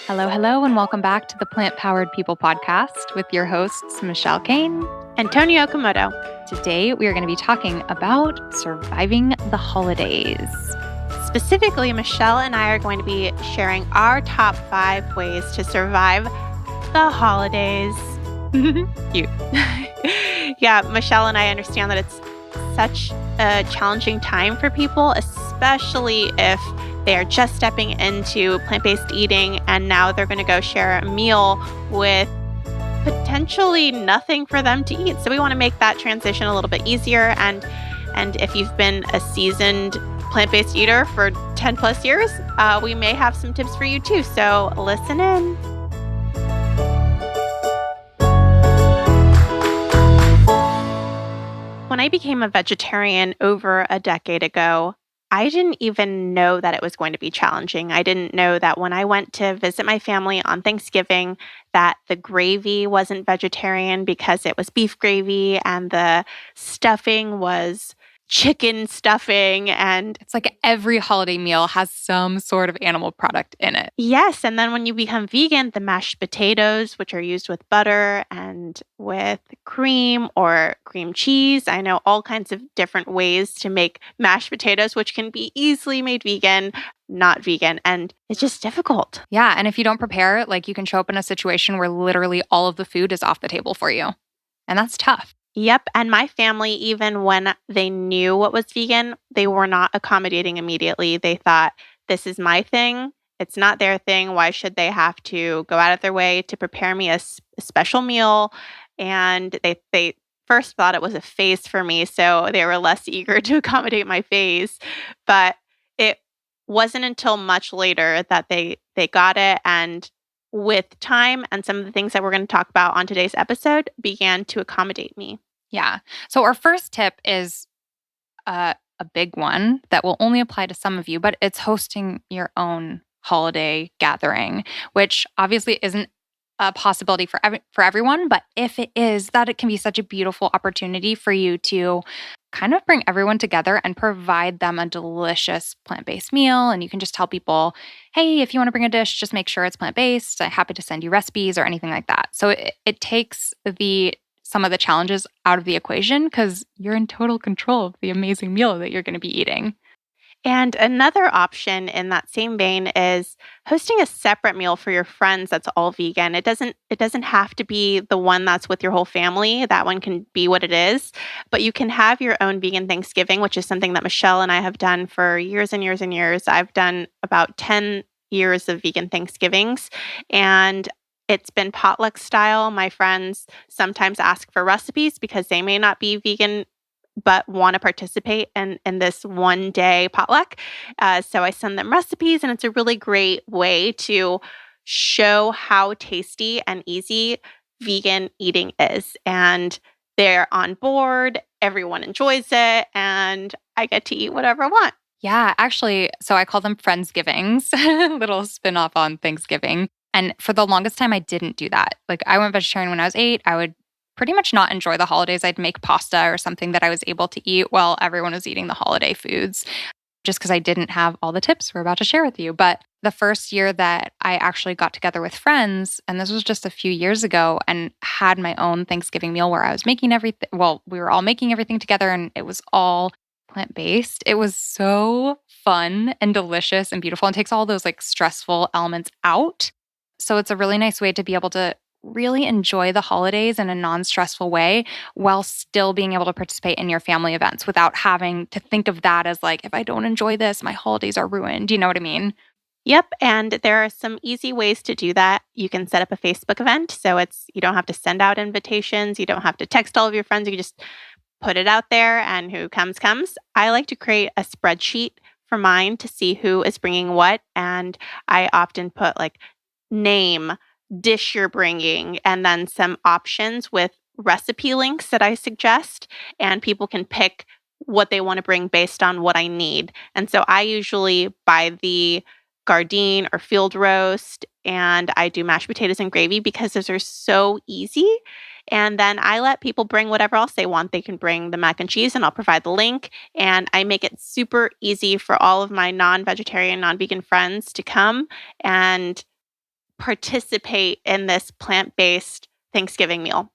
Hello, hello, and welcome back to the Plant Powered People podcast with your hosts, Michelle Kane and Tony Okamoto. Today, we are going to be talking about surviving the holidays. Specifically, Michelle and I are going to be sharing our top 5 ways to survive the holidays. Cute. Yeah, Michelle and I understand that it's such a challenging time for people, especially if they are just stepping into plant-based eating and now they're going to go share a meal with potentially nothing for them to eat. So we want to make that transition a little bit easier. And if you've been a seasoned plant-based eater for 10 plus years, we may have some tips for you too. So listen in. When I became a vegetarian over a decade ago, I didn't even know that it was going to be challenging. I didn't know that when I went to visit my family on Thanksgiving, that the gravy wasn't vegetarian because it was beef gravy and the stuffing was chicken stuffing. And it's like every holiday meal has some sort of animal product in it. Yes. And then when you become vegan, the mashed potatoes, which are used with butter and with cream or cream cheese. I know all kinds of different ways to make mashed potatoes, which can be easily made vegan, not vegan. And it's just difficult. Yeah. And if you don't prepare, you can show up in a situation where literally all of the food is off the table for you. And that's tough. Yep. And my family, even when they knew what was vegan, they were not accommodating immediately. They thought, this is my thing. It's not their thing. Why should they have to go out of their way to prepare me a special meal? And they first thought it was a phase for me. So they were less eager to accommodate my phase. But it wasn't until much later that they got it. And with time and some of the things that we're going to talk about on today's episode began to accommodate me. Yeah. So our first tip is a big one that will only apply to some of you, but it's hosting your own holiday gathering, which obviously isn't a possibility for everyone. But if it is, that it can be such a beautiful opportunity for you to kind of bring everyone together and provide them a delicious plant-based meal. And you can just tell people, hey, if you want to bring a dish, just make sure it's plant-based. I'm happy to send you recipes or anything like that. So it takes some of the challenges out of the equation because you're in total control of the amazing meal that you're going to be eating. And another option in that same vein is hosting a separate meal for your friends that's all vegan. It doesn't have to be the one that's with your whole family. That one can be what it is. But you can have your own vegan Thanksgiving, which is something that Michelle and I have done for years and years and years. I've done about 10 years of vegan Thanksgivings. And it's been potluck style. My friends sometimes ask for recipes because they may not be vegan but want to participate in this one day potluck. So I send them recipes, and it's a really great way to show how tasty and easy vegan eating is. And they're on board, everyone enjoys it, and I get to eat whatever I want. Yeah, actually, so I call them Friendsgivings, little spin-off on Thanksgiving. And for the longest time, I didn't do that. I went vegetarian when I was 8. I would pretty much not enjoy the holidays. I'd make pasta or something that I was able to eat while everyone was eating the holiday foods, just because I didn't have all the tips we're about to share with you. But the first year that I actually got together with friends, and this was just a few years ago, and had my own Thanksgiving meal where I was making everything, we were all making everything together, and it was all plant-based. It was so fun and delicious and beautiful and takes all those stressful elements out. So it's a really nice way to be able to really enjoy the holidays in a non-stressful way while still being able to participate in your family events without having to think of that as if I don't enjoy this, my holidays are ruined. Do you know what I mean? Yep. And there are some easy ways to do that. You can set up a Facebook event. So you don't have to send out invitations. You don't have to text all of your friends. You can just put it out there and who comes, comes. I like to create a spreadsheet for mine to see who is bringing what. And I often put name, dish you're bringing, and then some options with recipe links that I suggest, and people can pick what they want to bring based on what I need. And so I usually buy the Gardein or field roast, and I do mashed potatoes and gravy because those are so easy. And then I let people bring whatever else they want. They can bring the mac and cheese, and I'll provide the link. And I make it super easy for all of my non-vegetarian, non-vegan friends to come and participate in this plant-based Thanksgiving meal.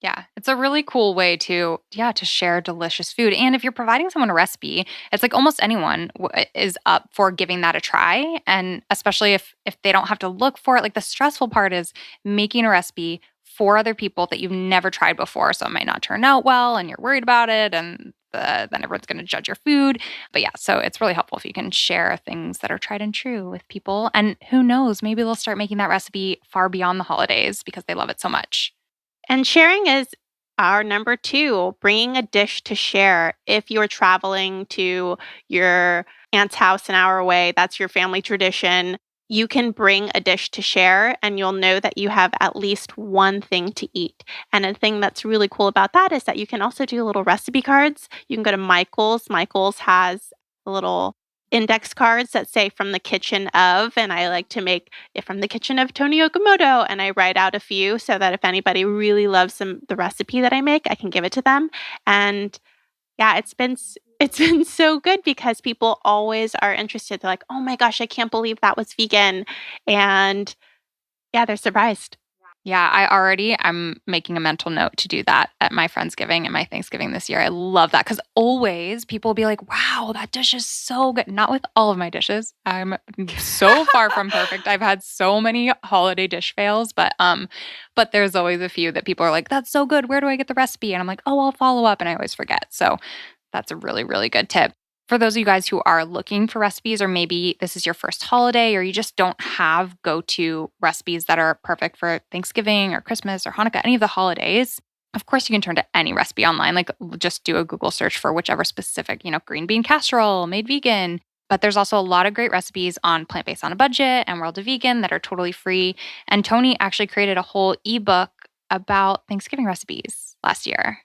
Yeah, it's a really cool way to share delicious food. And if you're providing someone a recipe, it's like almost anyone is up for giving that a try. And especially if they don't have to look for it, like the stressful part is making a recipe for other people that you've never tried before. So it might not turn out well, and you're worried about it, and then everyone's going to judge your food. But yeah, so it's really helpful if you can share things that are tried and true with people. And who knows, maybe they'll start making that recipe far beyond the holidays because they love it so much. And sharing is our number 2, bringing a dish to share. If you're traveling to your aunt's house an hour away, that's your family tradition. You can bring a dish to share, and you'll know that you have at least one thing to eat. And a thing that's really cool about that is that you can also do little recipe cards. You can go to Michael's. Michael's has little index cards that say from the kitchen of, and I like to make it from the kitchen of Tony Okamoto, and I write out a few so that if anybody really loves the recipe that I make, I can give it to them. And yeah, it's been so good because people always are interested. They're like, "Oh my gosh, I can't believe that was vegan." And yeah, they're surprised. Yeah, I'm making a mental note to do that at my Friendsgiving and my Thanksgiving this year. I love that because always people will be like, wow, that dish is so good. Not with all of my dishes. I'm so far from perfect. I've had so many holiday dish fails, but there's always a few that people are like, that's so good. Where do I get the recipe? And I'm like, oh, I'll follow up. And I always forget. So that's a really, really good tip. For those of you guys who are looking for recipes, or maybe this is your first holiday, or you just don't have go to recipes that are perfect for Thanksgiving or Christmas or Hanukkah, any of the holidays, of course, you can turn to any recipe online. Like just do a Google search for whichever specific, green bean casserole made vegan. But there's also a lot of great recipes on Plant Based on a Budget and World of Vegan that are totally free. And Tony actually created a whole ebook about Thanksgiving recipes last year.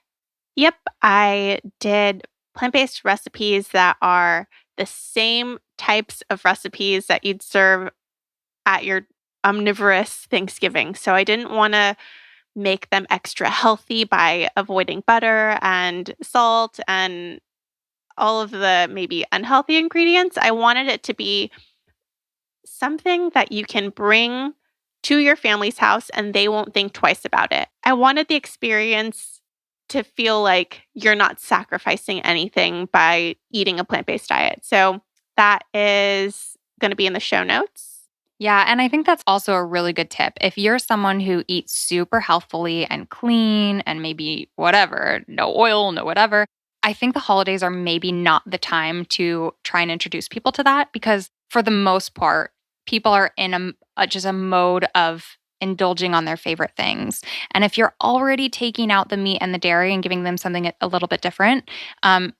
Yep, I did plant-based recipes that are the same types of recipes that you'd serve at your omnivorous Thanksgiving. So I didn't want to make them extra healthy by avoiding butter and salt and all of the maybe unhealthy ingredients. I wanted it to be something that you can bring to your family's house and they won't think twice about it. I wanted the experience to feel like you're not sacrificing anything by eating a plant-based diet. So that is going to be in the show notes. Yeah, and I think that's also a really good tip. If you're someone who eats super healthfully and clean and maybe whatever, no oil, no whatever, I think the holidays are maybe not the time to try and introduce people to that because for the most part, people are in just a mode of indulging on their favorite things. And if you're already taking out the meat and the dairy and giving them something a little bit different,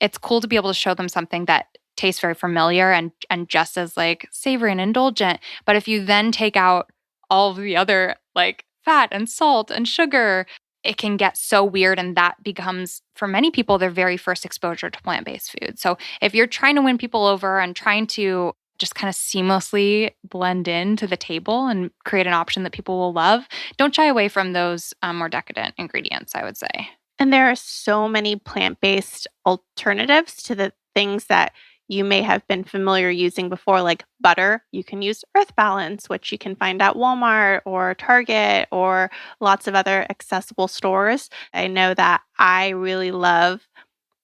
it's cool to be able to show them something that tastes very familiar and just as like savory and indulgent. But if you then take out all of the other like fat and salt and sugar, it can get so weird. And that becomes, for many people, their very first exposure to plant-based food. So if you're trying to win people over and trying to just kind of seamlessly blend into the table and create an option that people will love, don't shy away from those more decadent ingredients, I would say. And there are so many plant-based alternatives to the things that you may have been familiar using before, like butter. You can use Earth Balance, which you can find at Walmart or Target or lots of other accessible stores. I know that I really love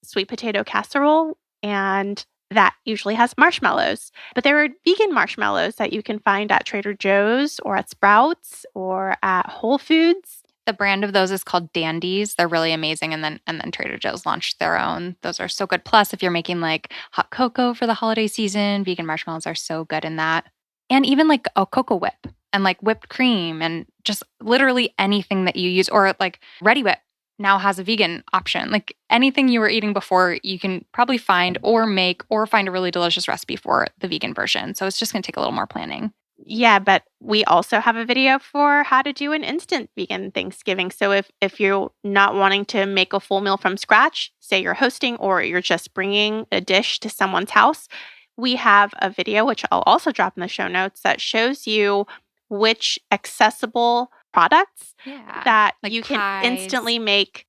sweet potato casserole, and that usually has marshmallows. But there are vegan marshmallows that you can find at Trader Joe's or at Sprouts or at Whole Foods. The brand of those is called Dandies. They're really amazing. And then Trader Joe's launched their own. Those are so good. Plus, if you're making like hot cocoa for the holiday season, vegan marshmallows are so good in that. And even like a cocoa whip and like whipped cream and just literally anything that you use, or like Ready Whip now has a vegan option. Like anything you were eating before, you can probably find or make or find a really delicious recipe for the vegan version. So it's just going to take a little more planning. Yeah, but we also have a video for how to do an instant vegan Thanksgiving. So if you're not wanting to make a full meal from scratch, say you're hosting or you're just bringing a dish to someone's house, we have a video, which I'll also drop in the show notes, that shows you which accessible products that like you pies. can instantly make.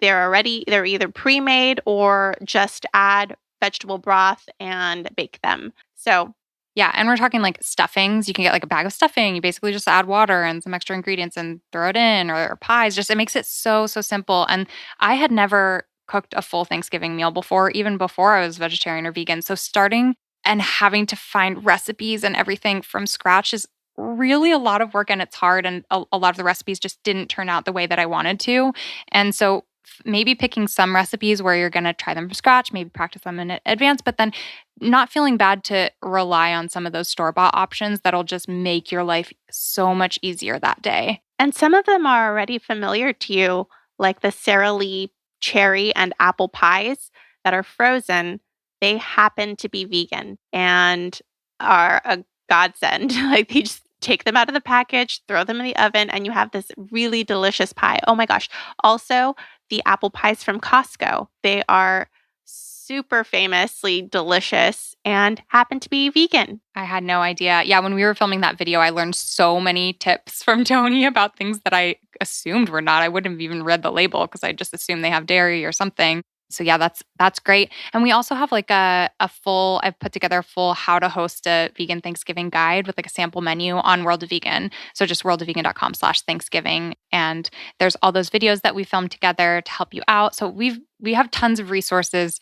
They're either pre-made or just add vegetable broth and bake them. So Yeah, and we're talking like stuffings. You can get like a bag of stuffing. You basically just add water and some extra ingredients and throw it in, or pies. Just it makes it so simple. And I had never cooked a full Thanksgiving meal before, even before I was vegetarian or vegan. So starting and having to find recipes and everything from scratch is really a lot of work, and it's hard, and a lot of the recipes just didn't turn out the way that I wanted to. And so maybe picking some recipes where you're going to try them from scratch, maybe practice them in advance, but then not feeling bad to rely on some of those store-bought options that'll just make your life so much easier that day. And some of them are already familiar to you, like the Sara Lee cherry and apple pies that are frozen. They happen to be vegan and are a godsend. Like you just take them out of the package, throw them in the oven, and you have this really delicious pie. Oh my gosh. Also, the apple pies from Costco. They are super famously delicious and happen to be vegan. I had no idea. Yeah, when we were filming that video, I learned so many tips from Tony about things that I assumed were not. I wouldn't have even read the label because I just assumed they have dairy or something. So yeah, that's great. And we also have like I've put together a full how to host a vegan Thanksgiving guide with like a sample menu on World of Vegan. So just worldofvegan.com/Thanksgiving. And there's all those videos that we filmed together to help you out. So we have tons of resources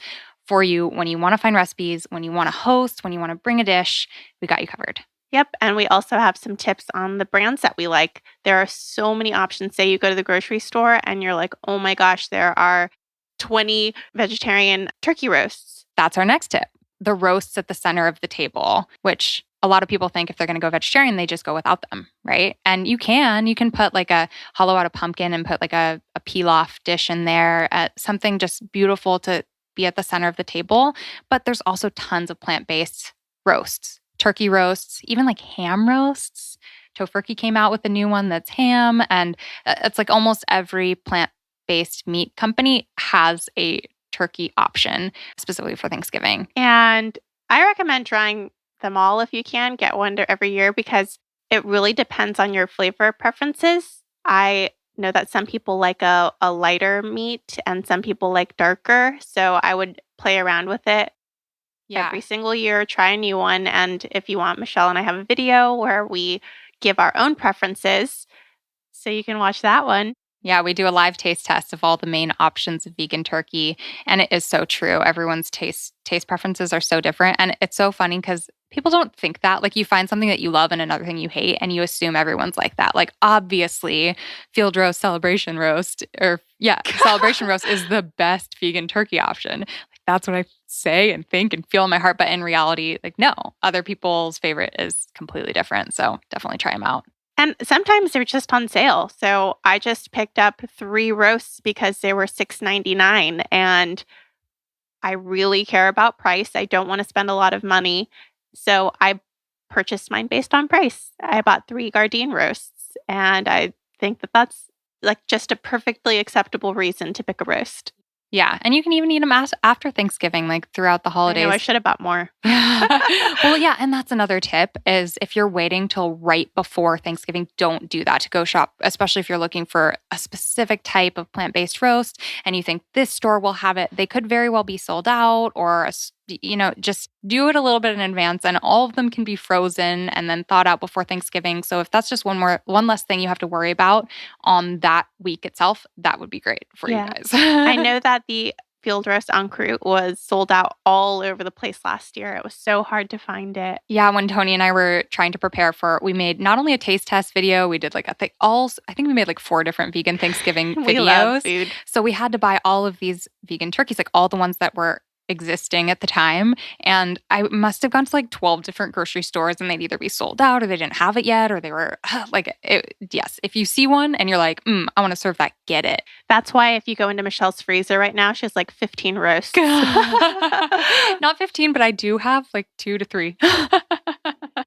for you when you want to find recipes, when you want to host, when you want to bring a dish. We got you covered. Yep. And we also have some tips on the brands that we like. There are so many options. Say you go to the grocery store and you're like, oh my gosh, there are 20 vegetarian turkey roasts. That's our next tip. The roasts at the center of the table, which a lot of people think if they're going to go vegetarian, they just go without them, right? And you can put like a hollow out a pumpkin and put like a pilaf dish in there, something just beautiful to be at the center of the table. But there's also tons of plant-based roasts, turkey roasts, even like ham roasts. Tofurkey came out with a new one that's ham, and it's like almost every plant-based meat company has a turkey option specifically for Thanksgiving. And I recommend trying them all if you can. Get one every year because it really depends on your flavor preferences. I know that some people like a lighter meat and some people like darker. So I would play around with it every single year, try a new one. And if you want, Michelle and I have a video where we give our own preferences. So you can watch that one. Yeah, we do a live taste test of all the main options of vegan turkey. And it is so true. Everyone's taste preferences are so different. And it's so funny because people don't think that. Like you find something that you love and another thing you hate, and you assume everyone's like that. Like obviously, field roast, celebration roast, celebration roast is the best vegan turkey option. Like that's what I say and think and feel in my heart. But in reality, like no, other people's favorite is completely different. So definitely try them out. And sometimes they're just on sale. So I just picked up 3 roasts because they were $6.99. And I really care about price. I don't want to spend a lot of money. So I purchased mine based on price. I bought 3 Gardein roasts. And I think that that's like just a perfectly acceptable reason to pick a roast. Yeah. And you can even eat them after Thanksgiving, like throughout the holidays. I know, I should have bought more. Well, yeah. And that's another tip is if you're waiting till right before Thanksgiving, don't do that to go shop, especially if you're looking for a specific type of plant-based roast and you think this store will have it. They could very well be sold out or, just do it a little bit in advance, and all of them can be frozen and then thawed out before Thanksgiving. So if that's just one less thing you have to worry about on that week itself, that would be great for you guys. I know that the field roast en croûte was sold out all over the place last year. It was so hard to find it. Yeah, when Tony and I were trying to prepare we made not only a taste test video, we did like I think we made like 4 different vegan Thanksgiving videos. We love food. So we had to buy all of these vegan turkeys, like all the ones that were existing at the time. And I must have gone to like 12 different grocery stores, and they'd either be sold out or they didn't have it yet, or they were yes. If you see one and you're like, I want to serve that, get it. That's why if you go into Michelle's freezer right now, she has like 15 roasts. Not 15, but I do have like 2 to 3.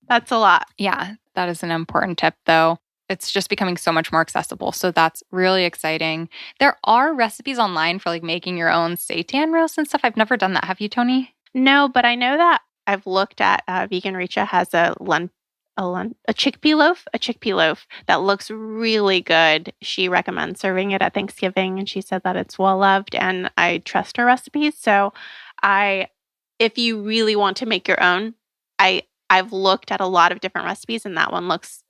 That's a lot. Yeah, that is an important tip though. It's just becoming so much more accessible. So that's really exciting. There are recipes online for like making your own seitan roast and stuff. I've never done that. Have you, Tony? No, but I know that I've looked at Vegan Richa has a chickpea loaf that looks really good. She recommends serving it at Thanksgiving, and she said that it's well loved, and I trust her recipes. So if you really want to make your own, I I've looked at a lot of different recipes, and that one looks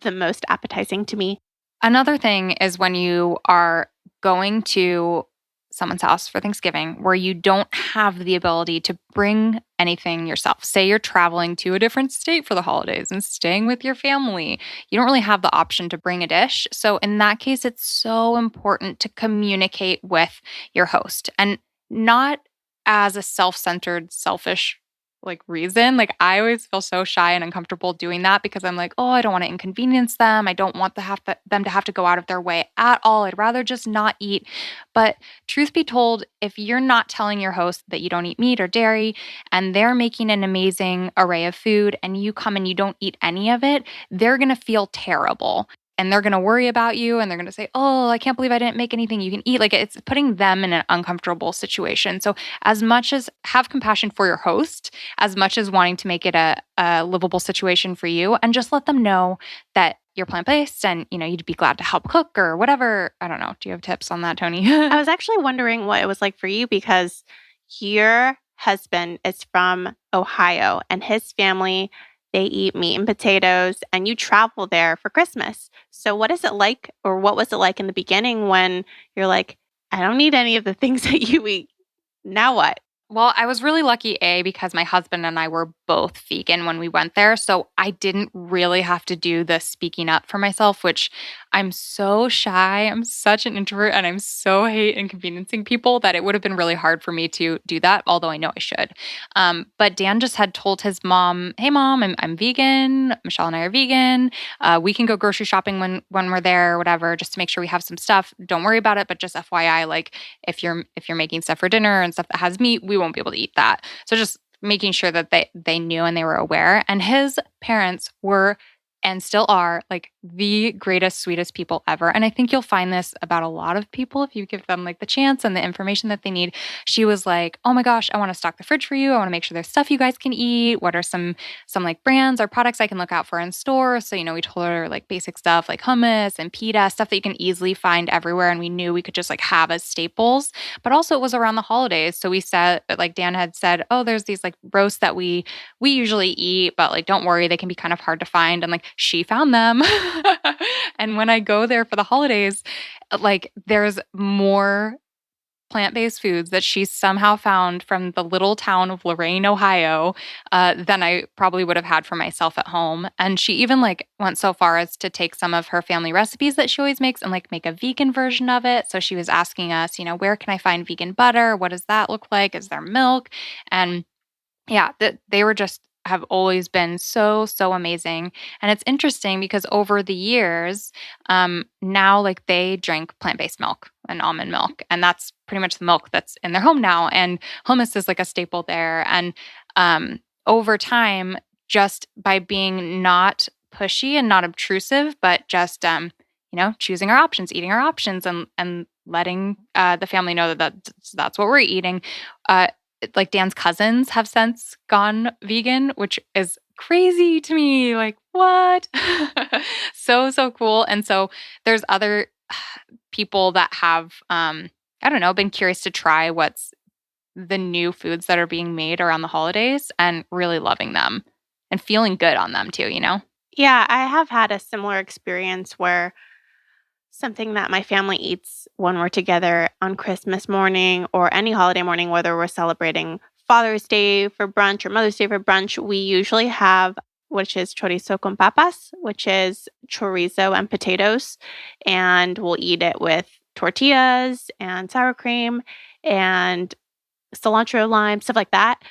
the most appetizing to me. Another thing is when you are going to someone's house for Thanksgiving where you don't have the ability to bring anything yourself. Say you're traveling to a different state for the holidays and staying with your family. You don't really have the option to bring a dish. So in that case, it's so important to communicate with your host, and not as a self-centered, selfish reason. Like, I always feel so shy and uncomfortable doing that because I'm like, oh, I don't want to inconvenience them. I don't want them to have to go out of their way at all. I'd rather just not eat. But truth be told, if you're not telling your host that you don't eat meat or dairy, and they're making an amazing array of food, and you come and you don't eat any of it, they're going to feel terrible. And they're going to worry about you, and they're going to say, oh, I can't believe I didn't make anything you can eat. Like, it's putting them in an uncomfortable situation. So as much as have compassion for your host, as much as wanting to make it a livable situation for you, and just let them know that you're plant-based and, you'd be glad to help cook or whatever. I don't know. Do you have tips on that, Tony? I was actually wondering what it was like for you, because your husband is from Ohio and his family, they eat meat and potatoes, and you travel there for Christmas. So what is it like, or what was it like in the beginning when you're like, I don't need any of the things that you eat? Now what? Well, I was really lucky, because my husband and I were both vegan when we went there. So I didn't really have to do the speaking up for myself, which I'm so shy. I'm such an introvert, and I'm so hate inconveniencing people that it would have been really hard for me to do that, although I know I should. But Dan just had told his mom, hey, Mom, I'm vegan. Michelle and I are vegan. We can go grocery shopping when we're there or whatever, just to make sure we have some stuff. Don't worry about it. But just FYI, like, if you're making stuff for dinner and stuff that has meat, we won't be able to eat that. So just making sure that they knew and they were aware. And his parents were and still are like the greatest, sweetest people ever. And I think you'll find this about a lot of people if you give them like the chance and the information that they need. She was like, oh my gosh, I want to stock the fridge for you. I want to make sure there's stuff you guys can eat. What are some like brands or products I can look out for in store? So, we told her like basic stuff like hummus and pita, stuff that you can easily find everywhere. And we knew we could just like have as staples. But also it was around the holidays. So we said, like Dan had said, oh, there's these like roasts that we usually eat, but like, don't worry, they can be kind of hard to find. And like, she found them. And when I go there for the holidays, like, there's more plant-based foods that she somehow found from the little town of Lorain, Ohio, than I probably would have had for myself at home. And she even like went so far as to take some of her family recipes that she always makes and like make a vegan version of it. So she was asking us, where can I find vegan butter? What does that look like? Is there milk? And yeah, they were just have always been so, so amazing. And it's interesting because over the years, now like they drink plant-based milk and almond milk. And that's pretty much the milk that's in their home now. And hummus is like a staple there. And over time, just by being not pushy and not obtrusive, but just choosing our options, eating our options, and letting the family know that's what we're eating. Like Dan's cousins have since gone vegan, which is crazy to me. Like, what? So, so cool. And so there's other people that have, I don't know, been curious to try what's the new foods that are being made around the holidays and really loving them and feeling good on them too, Yeah, I have had a similar experience where something that my family eats when we're together on Christmas morning or any holiday morning, whether we're celebrating Father's Day for brunch or Mother's Day for brunch, we usually have, which is chorizo con papas, which is chorizo and potatoes. And we'll eat it with tortillas and sour cream and cilantro, lime, stuff like that.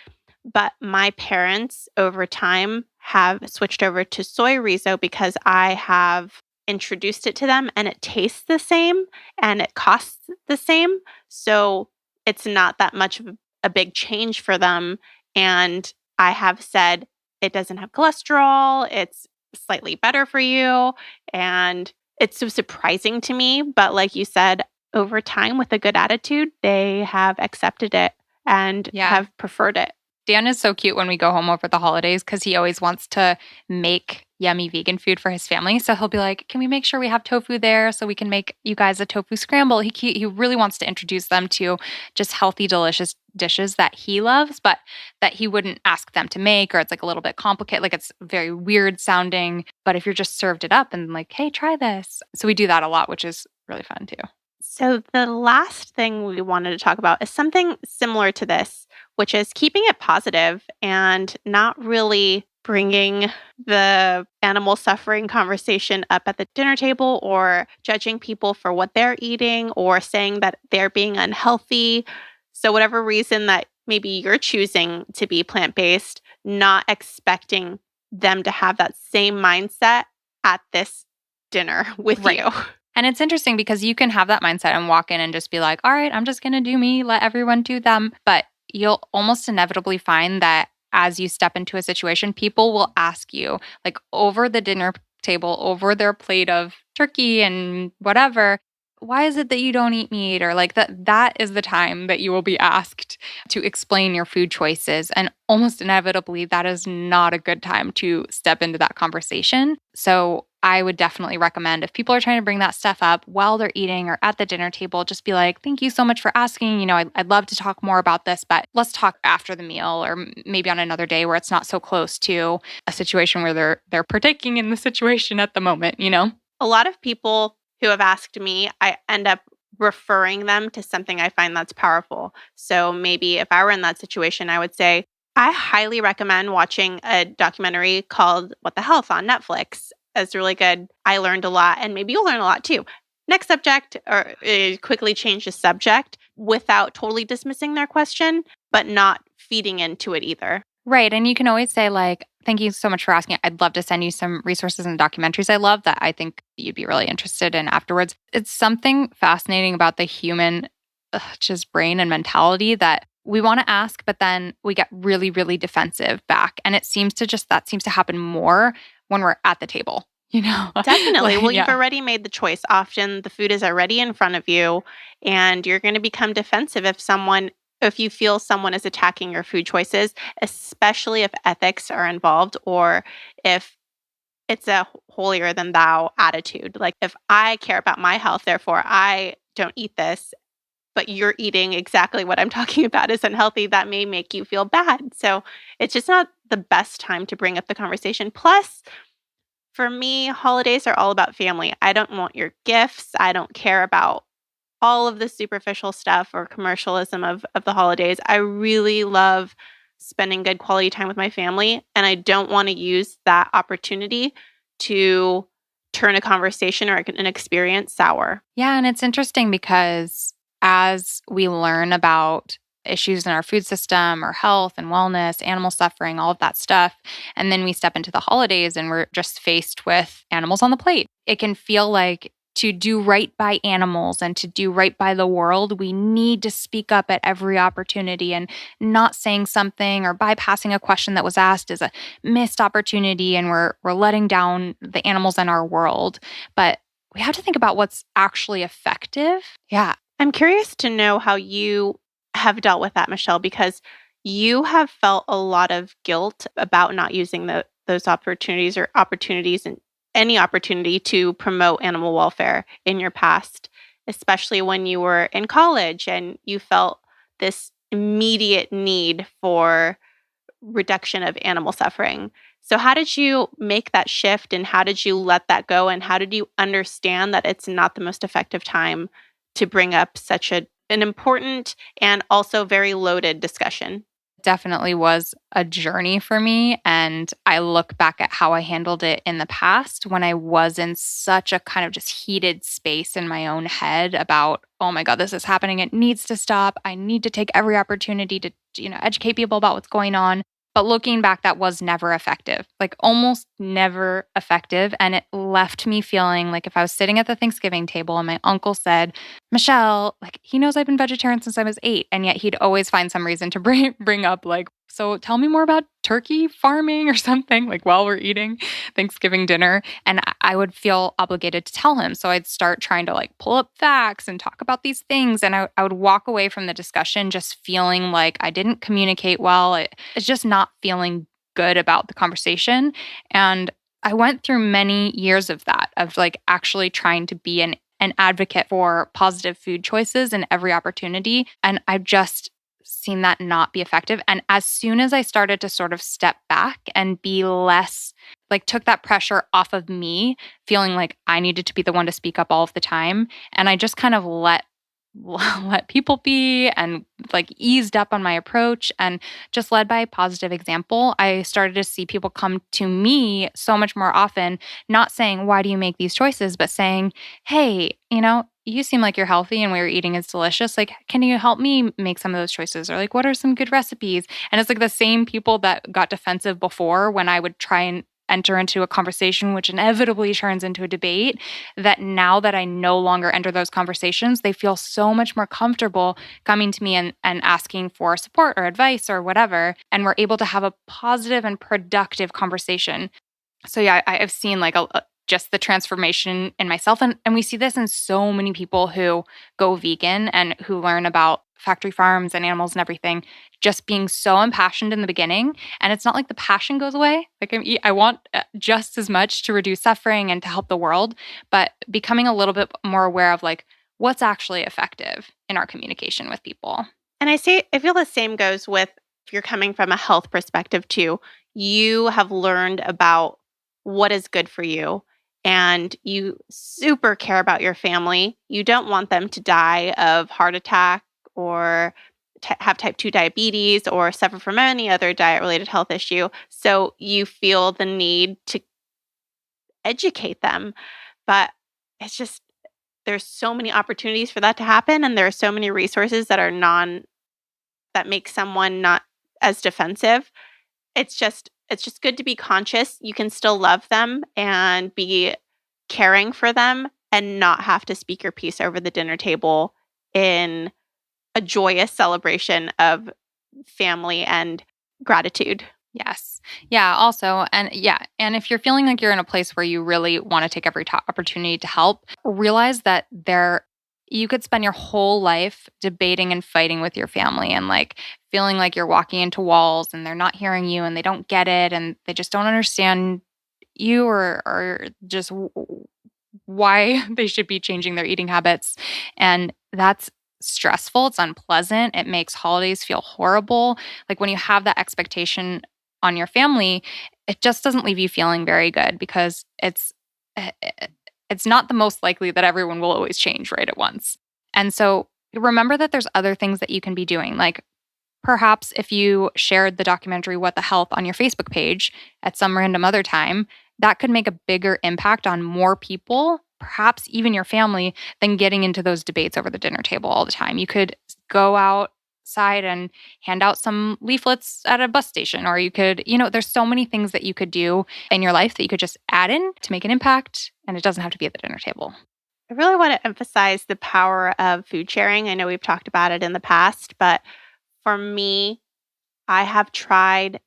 But my parents over time have switched over to soy rizo because I have introduced it to them, and it tastes the same and it costs the same. So it's not that much of a big change for them. And I have said it doesn't have cholesterol, it's slightly better for you. And it's so surprising to me. But like you said, over time with a good attitude, they have accepted it and have preferred it. Dan is so cute when we go home over the holidays because he always wants to make yummy vegan food for his family. So he'll be like, "Can we make sure we have tofu there so we can make you guys a tofu scramble?" He really wants to introduce them to just healthy, delicious dishes that he loves, but that he wouldn't ask them to make, or it's like a little bit complicated, like it's very weird sounding. But if you're just served it up and like, "Hey, try this." So we do that a lot, which is really fun too. So, the last thing we wanted to talk about is something similar to this, which is keeping it positive and not really bringing the animal suffering conversation up at the dinner table or judging people for what they're eating or saying that they're being unhealthy. So, whatever reason that maybe you're choosing to be plant based, not expecting them to have that same mindset at this dinner with Right. you. And it's interesting because you can have that mindset and walk in and just be like, "All right, I'm just going to do me, let everyone do them." But you'll almost inevitably find that as you step into a situation, people will ask you, like over the dinner table, over their plate of turkey and whatever, "Why is it that you don't eat meat?" Or like that is the time that you will be asked to explain your food choices. And almost inevitably, that is not a good time to step into that conversation. So I would definitely recommend if people are trying to bring that stuff up while they're eating or at the dinner table, just be like, "Thank you so much for asking. I'd love to talk more about this, but let's talk after the meal or maybe on another day where it's not so close to a situation where they're partaking in the situation at the moment?" A lot of people who have asked me, I end up referring them to something I find that's powerful. So maybe if I were in that situation, I would say, I highly recommend watching a documentary called What the Health on Netflix. It's really good. I learned a lot, and maybe you'll learn a lot too. Next subject, or quickly change the subject without totally dismissing their question, but not feeding into it either. Right. And you can always say, like, "Thank you so much for asking. I'd love to send you some resources and documentaries I love that I think you'd be really interested in afterwards." It's something fascinating about the human just brain and mentality that we want to ask, but then we get really, really defensive back. And that seems to happen more when we're at the table? Definitely. Like, Well, you've yeah. already made the choice. Often the food is already in front of you, and you're going to become defensive if you feel someone is attacking your food choices, especially if ethics are involved or if it's a holier than thou attitude. Like, if I care about my health, therefore I don't eat this, but you're eating exactly what I'm talking about is unhealthy, that may make you feel bad. So it's just not the best time to bring up the conversation. Plus, for me, holidays are all about family. I don't want your gifts. I don't care about all of the superficial stuff or commercialism of the holidays. I really love spending good quality time with my family, and I don't want to use that opportunity to turn a conversation or an experience sour. Yeah. And it's interesting because as we learn about issues in our food system or health and wellness, animal suffering, all of that stuff, and then we step into the holidays and we're just faced with animals on the plate, it can feel like to do right by animals and to do right by the world, we need to speak up at every opportunity, and not saying something or bypassing a question that was asked is a missed opportunity, and we're letting down the animals in our world. But we have to think about what's actually effective. Yeah. I'm curious to know how you have dealt with that, Michelle, because you have felt a lot of guilt about not using those opportunities or opportunities and any opportunity to promote animal welfare in your past, especially when you were in college and you felt this immediate need for reduction of animal suffering. So, how did you make that shift and how did you let that go? And how did you understand that it's not the most effective time to bring up such an important and also very loaded discussion? Definitely was a journey for me. And I look back at how I handled it in the past when I was in such a kind of just heated space in my own head about, "Oh my God, this is happening. It needs to stop. I need to take every opportunity to, educate people about what's going on." But looking back, that was never effective, like almost never effective. And it left me feeling like if I was sitting at the Thanksgiving table and my uncle said, "Michelle, like he knows I've been vegetarian since I was 8." And yet he'd always find some reason to bring up like, "So tell me more about turkey farming," or something like while we're eating Thanksgiving dinner. And I would feel obligated to tell him. So I'd start trying to like pull up facts and talk about these things. And I would walk away from the discussion just feeling like I didn't communicate well. It's just not feeling good about the conversation. And I went through many years of that, of like actually trying to be an advocate for positive food choices in every opportunity. And I've just seen that not be effective. And as soon as I started to sort of step back and be less, like, took that pressure off of me, feeling like I needed to be the one to speak up all of the time. And I just kind of let people be and like eased up on my approach and just led by a positive example. I started to see people come to me so much more often, not saying, "Why do you make these choices?" but saying, "Hey, you seem like you're healthy and what you're eating is delicious. Like, can you help me make some of those choices?" Or like, "What are some good recipes?" And it's like the same people that got defensive before when I would try and enter into a conversation, which inevitably turns into a debate, that now that I no longer enter those conversations, they feel so much more comfortable coming to me and asking for support or advice or whatever. And we're able to have a positive and productive conversation. So yeah, I've seen like just the transformation in myself. And we see this in so many people who go vegan and who learn about factory farms and animals and everything, just being so impassioned in the beginning. And it's not like the passion goes away. Like I want just as much to reduce suffering and to help the world, but becoming a little bit more aware of like what's actually effective in our communication with people. And I feel the same goes with if you're coming from a health perspective too. You have learned about what is good for you and you super care about your family. You don't want them to die of heart attack or have type 2 diabetes or suffer from any other diet related health issue. So you feel the need to educate them. But it's just, there's so many opportunities for that to happen. And there are so many resources that make someone not as defensive. It's just good to be conscious. You can still love them and be caring for them and not have to speak your piece over the dinner table in a joyous celebration of family and gratitude. Yes. Yeah. Also, and yeah. And if you're feeling like you're in a place where you really want to take every opportunity to help, realize that you could spend your whole life debating and fighting with your family and like feeling like you're walking into walls and they're not hearing you and they don't get it and they just don't understand you or just why they should be changing their eating habits. And that's stressful. It's unpleasant. It makes holidays feel horrible. Like when you have that expectation on your family, it just doesn't leave you feeling very good because it's not the most likely that everyone will always change right at once. And so remember that there's other things that you can be doing. Like perhaps if you shared the documentary What the Health on your Facebook page at some random other time, that could make a bigger impact on more people, perhaps even your family, than getting into those debates over the dinner table all the time. You could go outside and hand out some leaflets at a bus station, or you could, there's so many things that you could do in your life that you could just add in to make an impact, and it doesn't have to be at the dinner table. I really want to emphasize the power of food sharing. I know we've talked about it in the past, but for me, I have tried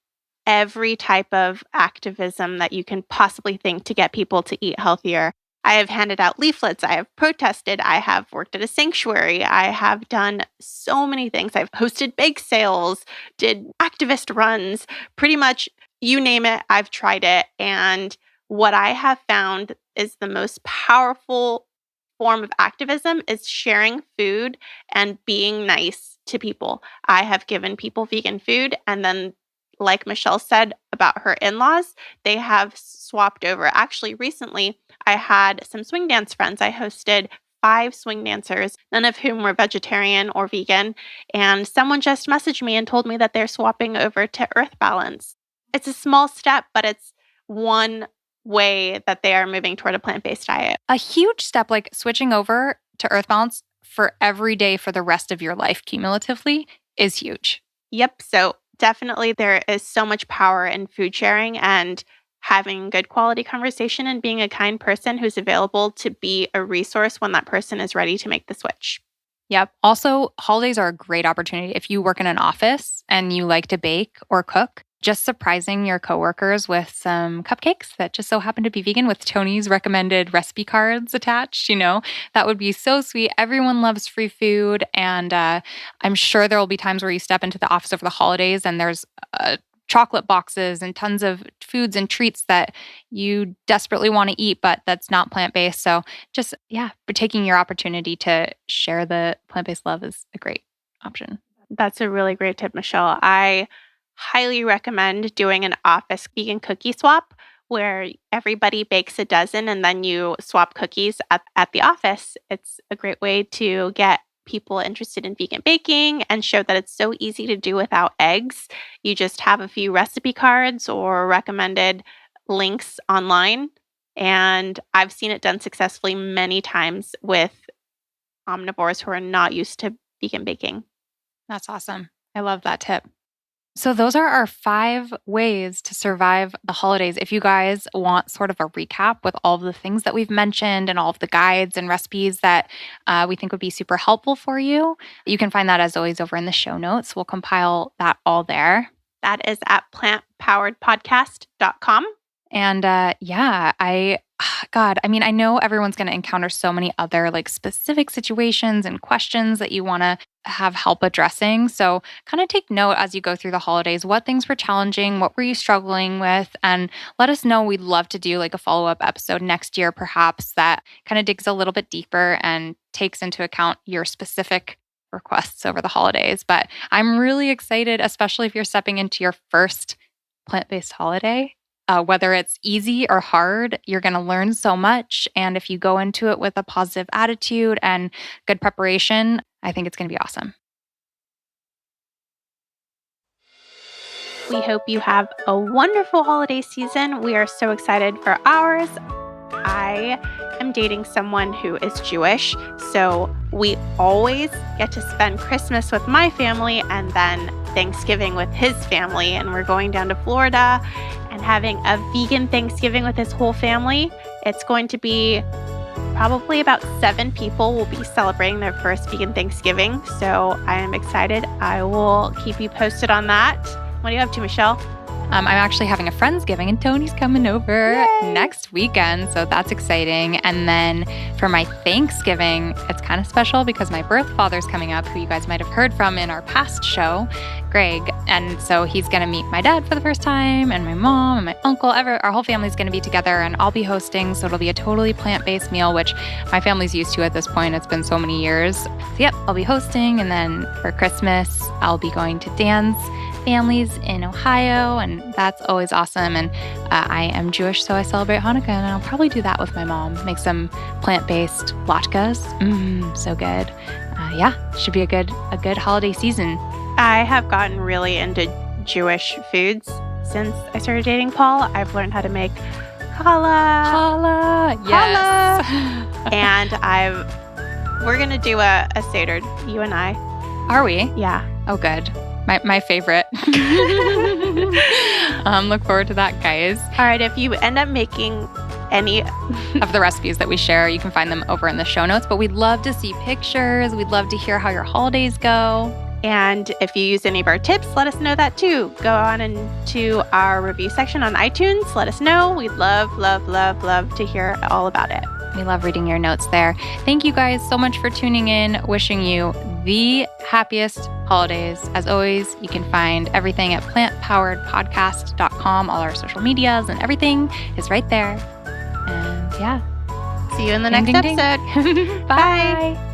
every type of activism that you can possibly think to get people to eat healthier. I have handed out leaflets. I have protested. I have worked at a sanctuary. I have done so many things. I've hosted bake sales, did activist runs, pretty much you name it, I've tried it. And what I have found is the most powerful form of activism is sharing food and being nice to people. I have given people vegan food, and then like Michelle said about her in-laws, they have swapped over. Actually, recently, I had some swing dance friends. I hosted 5 swing dancers, none of whom were vegetarian or vegan. And someone just messaged me and told me that they're swapping over to Earth Balance. It's a small step, but it's one way that they are moving toward a plant-based diet. A huge step, like switching over to Earth Balance for every day for the rest of your life cumulatively, is huge. Yep. So definitely there is so much power in food sharing and having good quality conversation and being a kind person who's available to be a resource when that person is ready to make the switch. Yep. Also, holidays are a great opportunity. If you work in an office and you like to bake or cook, just surprising your coworkers with some cupcakes that just so happen to be vegan with Tony's recommended recipe cards attached, that would be so sweet. Everyone loves free food. And I'm sure there will be times where you step into the office over the holidays and there's a chocolate boxes and tons of foods and treats that you desperately want to eat, but that's not plant-based. So just, taking your opportunity to share the plant-based love is a great option. That's a really great tip, Michelle. I highly recommend doing an office vegan cookie swap where everybody bakes a dozen and then you swap cookies at the office. It's a great way to get people interested in vegan baking and show that it's so easy to do without eggs. You just have a few recipe cards or recommended links online. And I've seen it done successfully many times with omnivores who are not used to vegan baking. That's awesome. I love that tip. So those are our 5 ways to survive the holidays. If you guys want sort of a recap with all of the things that we've mentioned and all of the guides and recipes that we think would be super helpful for you, you can find that as always over in the show notes. We'll compile that all there. That is at plantpoweredpodcast.com. And I know everyone's going to encounter so many other like specific situations and questions that you want to have help addressing. So kind of take note as you go through the holidays, what things were challenging, what were you struggling with, and let us know. We'd love to do like a follow-up episode next year, perhaps, that kind of digs a little bit deeper and takes into account your specific requests over the holidays. But I'm really excited, especially if you're stepping into your first plant-based holiday. Whether it's easy or hard, you're going to learn so much. And if you go into it with a positive attitude and good preparation, I think it's going to be awesome. We hope you have a wonderful holiday season. We are so excited for ours. I am dating someone who is Jewish, so we always get to spend Christmas with my family and then Thanksgiving with his family. And we're going down to Florida and having a vegan Thanksgiving with his whole family. It's going to be probably about 7 people will be celebrating their first vegan Thanksgiving. So I am excited. I will keep you posted on that. What are you up to, Michelle? I'm actually having a Friendsgiving and Tony's coming over Yay! Next weekend. So that's exciting. And then for my Thanksgiving, it's kind of special because my birth father's coming up, who you guys might have heard from in our past show, Greg. And so he's going to meet my dad for the first time and my mom and my uncle. Our whole family's going to be together and I'll be hosting. So it'll be a totally plant-based meal, which my family's used to at this point. It's been so many years. So yep, I'll be hosting. And then for Christmas, I'll be going to Dan's families in Ohio, and that's always awesome. And I am Jewish, so I celebrate Hanukkah, and I'll probably do that with my mom. Make some plant-based latkes. So good. Should be a good holiday season. I have gotten really into Jewish foods since I started dating Paul. I've learned how to make challah. Yes. And we're gonna do a Seder, you and I. Are we? Yeah. Oh, good. My favorite. Look forward to that, guys. All right. If you end up making any of the recipes that we share, you can find them over in the show notes. But we'd love to see pictures. We'd love to hear how your holidays go. And if you use any of our tips, let us know that too. Go on into our review section on iTunes. Let us know. We'd love, love, love, love to hear all about it. We love reading your notes there. Thank you guys so much for tuning in. Wishing you the happiest holidays. As always, you can find everything at plantpoweredpodcast.com. All our social medias and everything is right there. And see you in the next episode. Bye.